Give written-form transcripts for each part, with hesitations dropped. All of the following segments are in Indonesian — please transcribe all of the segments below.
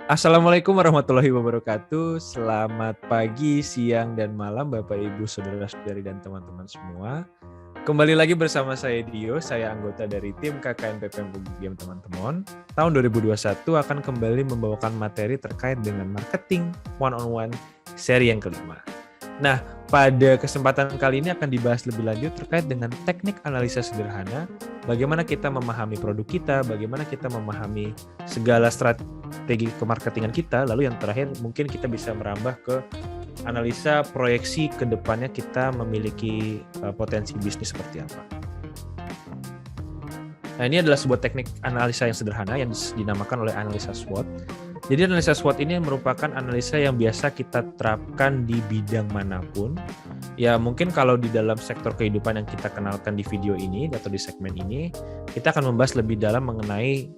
Assalamualaikum warahmatullahi wabarakatuh. Selamat pagi, siang, dan malam Bapak, Ibu, Saudara-saudari, dan teman-teman semua. Kembali lagi bersama saya Dio, saya anggota dari tim KKN PPM UGM teman-teman. Tahun 2021 akan kembali membawakan materi terkait dengan marketing one-on-one seri yang kelima. Nah, pada kesempatan kali ini akan dibahas lebih lanjut terkait dengan teknik analisa sederhana, bagaimana kita memahami produk kita, bagaimana kita memahami segala strategi kemarketingan kita, lalu yang terakhir mungkin kita bisa merambah ke analisa proyeksi ke depannya kita memiliki potensi bisnis seperti apa. Nah, ini adalah sebuah teknik analisa yang sederhana yang dinamakan oleh analisa SWOT. Jadi analisa SWOT ini merupakan analisa yang biasa kita terapkan di bidang manapun. Ya mungkin kalau di dalam sektor kehidupan yang kita kenalkan di video ini atau di segmen ini, kita akan membahas lebih dalam mengenai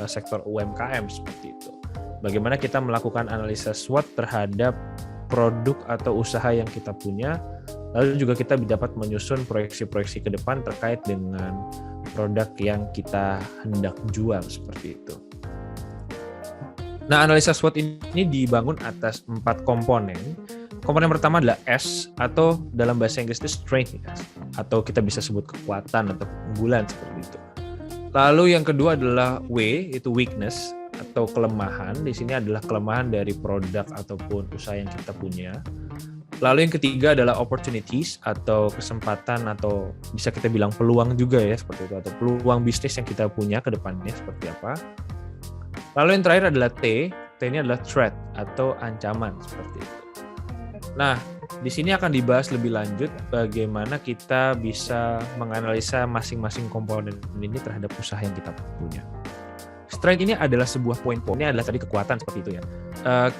sektor UMKM seperti itu. Bagaimana kita melakukan analisa SWOT terhadap produk atau usaha yang kita punya, lalu juga kita dapat menyusun proyeksi-proyeksi ke depan terkait dengan produk yang kita hendak jual seperti itu. Nah, analisa SWOT ini dibangun atas 4 komponen. Komponen pertama adalah S atau dalam bahasa Inggris itu strength atau kita bisa sebut kekuatan atau keunggulan seperti itu. Lalu yang kedua adalah W, itu weakness atau kelemahan. Di sini adalah kelemahan dari produk ataupun usaha yang kita punya. Lalu yang ketiga adalah opportunities atau kesempatan atau bisa kita bilang peluang juga ya seperti itu, atau peluang bisnis yang kita punya ke depannya seperti apa. Lalu yang terakhir adalah T ini adalah threat atau ancaman seperti itu. Nah, di sini akan dibahas lebih lanjut bagaimana kita bisa menganalisa masing-masing komponen ini terhadap usaha yang kita punya. Strength ini adalah sebuah poin-poinnya adalah tadi kekuatan seperti itu ya.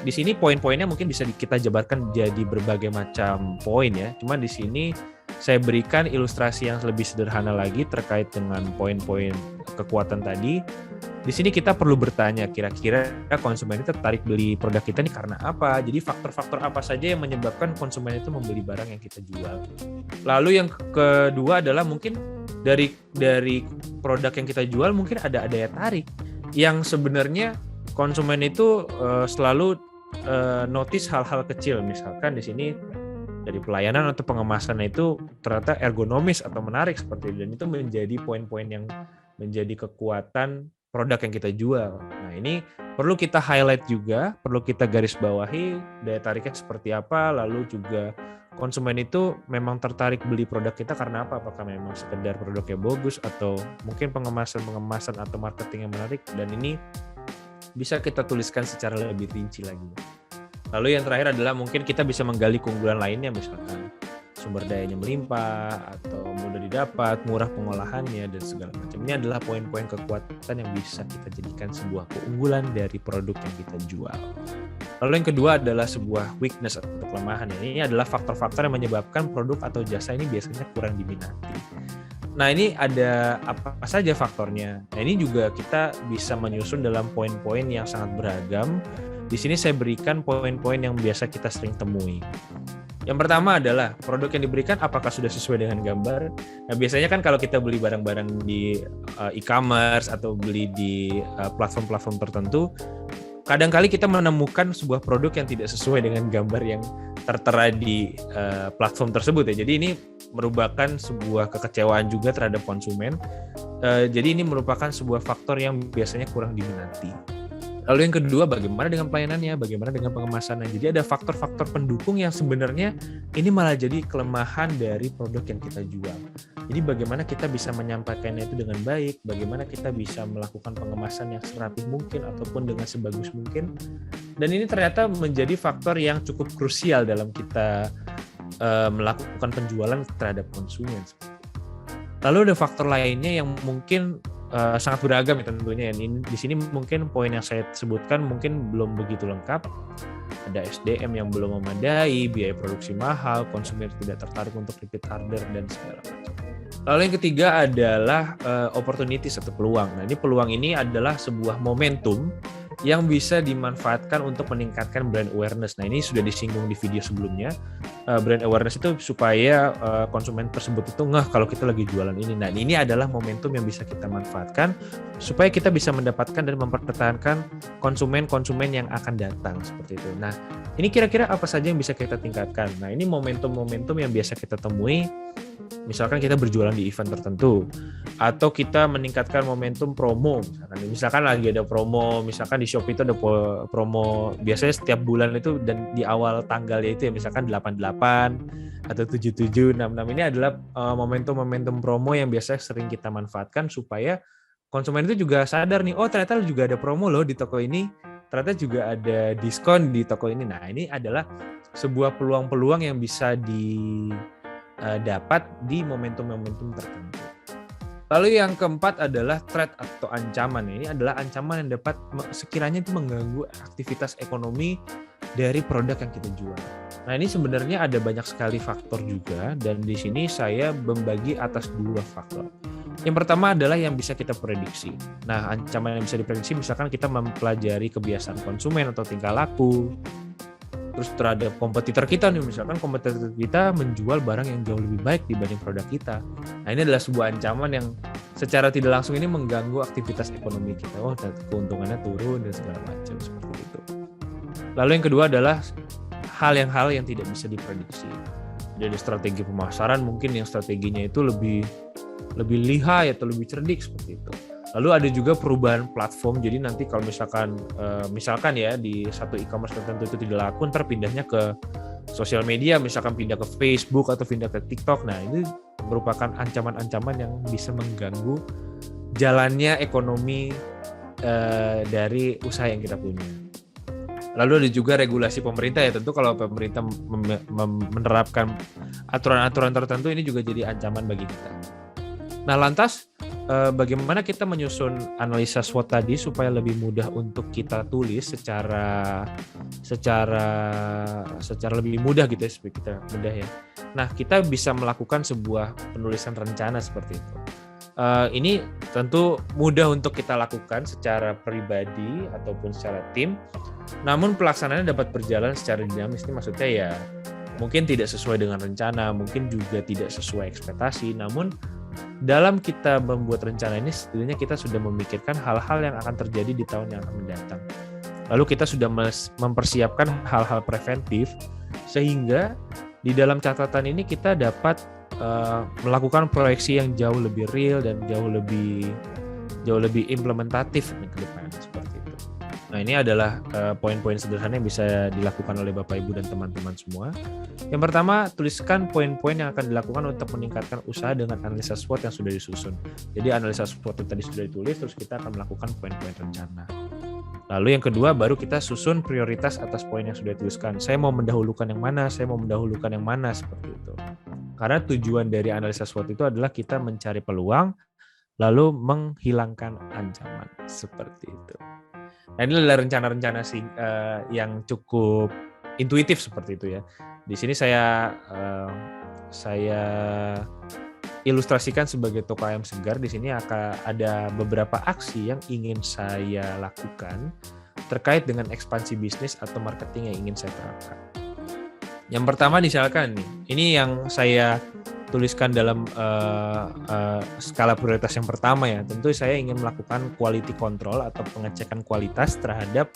Di sini poin-poinnya mungkin bisa kita jabarkan jadi berbagai macam poin ya. Cuma di sini saya berikan ilustrasi yang lebih sederhana lagi terkait dengan poin-poin kekuatan tadi. Di sini kita perlu bertanya kira-kira konsumen itu tertarik beli produk kita ini karena apa? Jadi faktor-faktor apa saja yang menyebabkan konsumen itu membeli barang yang kita jual. Lalu yang kedua adalah mungkin dari produk yang kita jual mungkin ada daya tarik yang sebenarnya konsumen itu selalu notice hal-hal kecil, misalkan di sini dari pelayanan atau pengemasan itu ternyata ergonomis atau menarik seperti itu, dan itu menjadi poin-poin yang menjadi kekuatan produk yang kita jual. Nah, ini perlu kita highlight juga, perlu kita garis bawahi daya tariknya seperti apa, lalu juga konsumen itu memang tertarik beli produk kita karena apa? Apakah memang sekedar produknya bagus atau mungkin pengemasan atau marketing yang menarik, dan ini bisa kita tuliskan secara lebih rinci lagi. Lalu yang terakhir adalah mungkin kita bisa menggali keunggulan lainnya, misalkan sumber dayanya melimpah atau mudah didapat, murah pengolahannya, dan segala macam. Ini adalah poin-poin kekuatan yang bisa kita jadikan sebuah keunggulan dari produk yang kita jual. Lalu yang kedua adalah sebuah weakness atau kelemahan. Ini adalah faktor-faktor yang menyebabkan produk atau jasa ini biasanya kurang diminati. Nah, ini ada apa saja faktornya? Nah, ini juga kita bisa menyusun dalam poin-poin yang sangat beragam. Di sini saya berikan poin-poin yang biasa kita sering temui. Yang pertama adalah produk yang diberikan apakah sudah sesuai dengan gambar. Nah, biasanya kan kalau kita beli barang-barang di e-commerce atau beli di platform-platform tertentu, kadang-kali kita menemukan sebuah produk yang tidak sesuai dengan gambar yang tertera di platform tersebut ya. Jadi ini merupakan sebuah kekecewaan juga terhadap konsumen. Jadi ini merupakan sebuah faktor yang biasanya kurang diminati. Lalu yang kedua, bagaimana dengan pelayanannya, bagaimana dengan pengemasannya. Jadi ada faktor-faktor pendukung yang sebenarnya ini malah jadi kelemahan dari produk yang kita jual. Jadi bagaimana kita bisa menyampaikannya itu dengan baik, bagaimana kita bisa melakukan pengemasan yang serapi mungkin ataupun dengan sebagus mungkin. Dan ini ternyata menjadi faktor yang cukup krusial dalam kita melakukan penjualan terhadap konsumen. Lalu ada faktor lainnya yang mungkin sangat beragam ya tentunya. Ini di sini mungkin poin yang saya sebutkan mungkin belum begitu lengkap. Ada SDM yang belum memadai, biaya produksi mahal, konsumen tidak tertarik untuk repeat order, dan segala macam. Lalu yang ketiga adalah opportunities atau peluang. Nah, ini peluang ini adalah sebuah momentum yang bisa dimanfaatkan untuk meningkatkan brand awareness. Nah, ini sudah disinggung di video sebelumnya. Brand awareness itu supaya konsumen tersebut itu ngeh kalau kita lagi jualan ini. Nah, ini adalah momentum yang bisa kita manfaatkan supaya kita bisa mendapatkan dan mempertahankan konsumen-konsumen yang akan datang seperti itu. Nah, ini kira-kira apa saja yang bisa kita tingkatkan? Nah, ini momentum-momentum yang biasa kita temui. Misalkan kita berjualan di event tertentu, atau kita meningkatkan momentum promo. Misalkan lagi ada promo, misalkan di Shopee itu ada promo biasanya setiap bulan itu, dan di awal tanggalnya itu ya misalkan 88 atau 77, 66. Ini adalah momentum-momentum promo yang biasanya sering kita manfaatkan supaya konsumen itu juga sadar nih, oh ternyata juga ada promo loh di toko ini, ternyata juga ada diskon di toko ini. Nah, ini adalah sebuah peluang-peluang yang bisa dapat di momentum-momentum tertentu. Lalu yang keempat adalah threat atau ancaman. Ini adalah ancaman yang dapat sekiranya itu mengganggu aktivitas ekonomi dari produk yang kita jual. Nah, ini sebenarnya ada banyak sekali faktor juga, dan di sini saya membagi atas 2 faktor. Yang pertama adalah yang bisa kita prediksi. Nah, ancaman yang bisa diprediksi misalkan kita mempelajari kebiasaan konsumen atau tingkah laku, terus terhadap kompetitor kita nih, misalkan kompetitor kita menjual barang yang jauh lebih baik dibanding produk kita. Nah, ini adalah sebuah ancaman yang secara tidak langsung ini mengganggu aktivitas ekonomi kita. Oh, keuntungannya turun dan segala macam seperti itu. Lalu yang kedua adalah hal yang tidak bisa diprediksi. Dari strategi pemasaran mungkin yang strateginya itu lebih lihai atau lebih cerdik seperti itu. Lalu ada juga perubahan platform, jadi nanti kalau misalkan ya di satu e-commerce tertentu itu tidak laku, ntar pindahnya ke sosial media, misalkan pindah ke Facebook atau pindah ke TikTok. Nah, ini merupakan ancaman-ancaman yang bisa mengganggu jalannya ekonomi dari usaha yang kita punya. Lalu ada juga regulasi pemerintah ya, tentu kalau pemerintah menerapkan aturan-aturan tertentu ini juga jadi ancaman bagi kita. Nah, lantas bagaimana kita menyusun analisa SWOT tadi supaya lebih mudah untuk kita tulis secara lebih mudah gitu ya, supaya kita mudah ya. Nah, kita bisa melakukan sebuah penulisan rencana seperti itu. Ini tentu mudah untuk kita lakukan secara pribadi ataupun secara tim. Namun pelaksanaannya dapat berjalan secara dinamis. Ini maksudnya ya mungkin tidak sesuai dengan rencana, mungkin juga tidak sesuai ekspektasi. Namun dalam kita membuat rencana ini setidaknya kita sudah memikirkan hal-hal yang akan terjadi di tahun yang akan mendatang. Lalu kita sudah mempersiapkan hal-hal preventif sehingga di dalam catatan ini kita dapat melakukan proyeksi yang jauh lebih real dan jauh lebih implementatif ke depan seperti itu. Nah, ini adalah poin-poin sederhana yang bisa dilakukan oleh Bapak Ibu dan teman-teman semua. Yang pertama, tuliskan poin-poin yang akan dilakukan untuk meningkatkan usaha dengan analisa SWOT yang sudah disusun. Jadi analisa SWOT itu tadi sudah ditulis, terus kita akan melakukan poin-poin rencana. Lalu yang kedua, baru kita susun prioritas atas poin yang sudah dituliskan. Saya mau mendahulukan yang mana, seperti itu. Karena tujuan dari analisa SWOT itu adalah kita mencari peluang, lalu menghilangkan ancaman, seperti itu. Nah, ini adalah rencana-rencana yang cukup intuitif seperti itu ya. Di sini saya ilustrasikan sebagai toko ayam segar. Di sini akan ada beberapa aksi yang ingin saya lakukan terkait dengan ekspansi bisnis atau marketing yang ingin saya terapkan. Yang pertama misalkan nih, ini yang saya tuliskan dalam skala prioritas yang pertama ya. Tentu saya ingin melakukan quality control atau pengecekan kualitas terhadap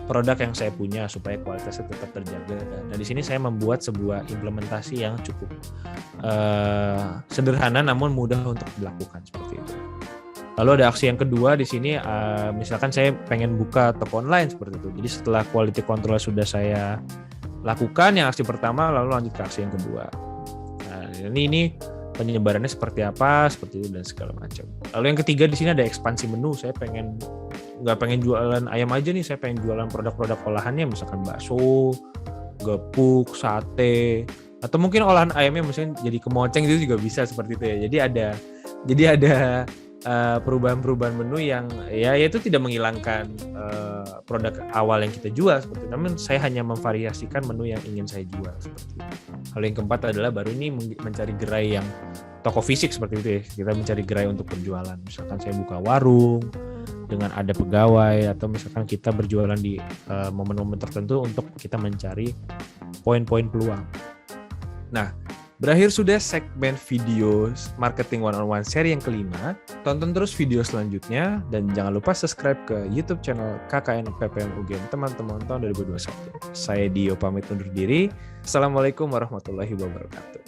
produk yang saya punya supaya kualitasnya tetap terjaga. Nah, di sini saya membuat sebuah implementasi yang cukup sederhana namun mudah untuk dilakukan seperti itu. Lalu ada aksi yang kedua di sini, misalkan saya pengen buka toko online seperti itu. Jadi setelah quality control sudah saya lakukan yang aksi pertama, lalu lanjut ke aksi yang kedua. Nah, ini penyebarannya seperti apa, seperti itu dan segala macam. Lalu yang ketiga di sini ada ekspansi menu. Saya nggak pengen jualan ayam aja nih, saya pengen jualan produk-produk olahannya, misalkan bakso, gepuk, sate, atau mungkin olahan ayamnya misalnya jadi kemoceng, itu juga bisa seperti itu ya. Jadi ada perubahan-perubahan menu yang ya itu tidak menghilangkan produk awal yang kita jual seperti itu. Namun saya hanya memvariasikan menu yang ingin saya jual seperti itu. Hal yang keempat adalah baru ini mencari gerai yang toko fisik seperti itu ya. Kita mencari gerai untuk berjualan. Misalkan saya buka warung dengan ada pegawai atau misalkan kita berjualan di momen-momen tertentu untuk kita mencari poin-poin peluang. Nah, berakhir sudah segmen video Marketing One-on-One seri yang kelima. Tonton terus video selanjutnya dan jangan lupa subscribe ke YouTube channel KKN PPM UGM teman-teman tahun 2021. Saya Dio pamit undur diri. Assalamualaikum warahmatullahi wabarakatuh.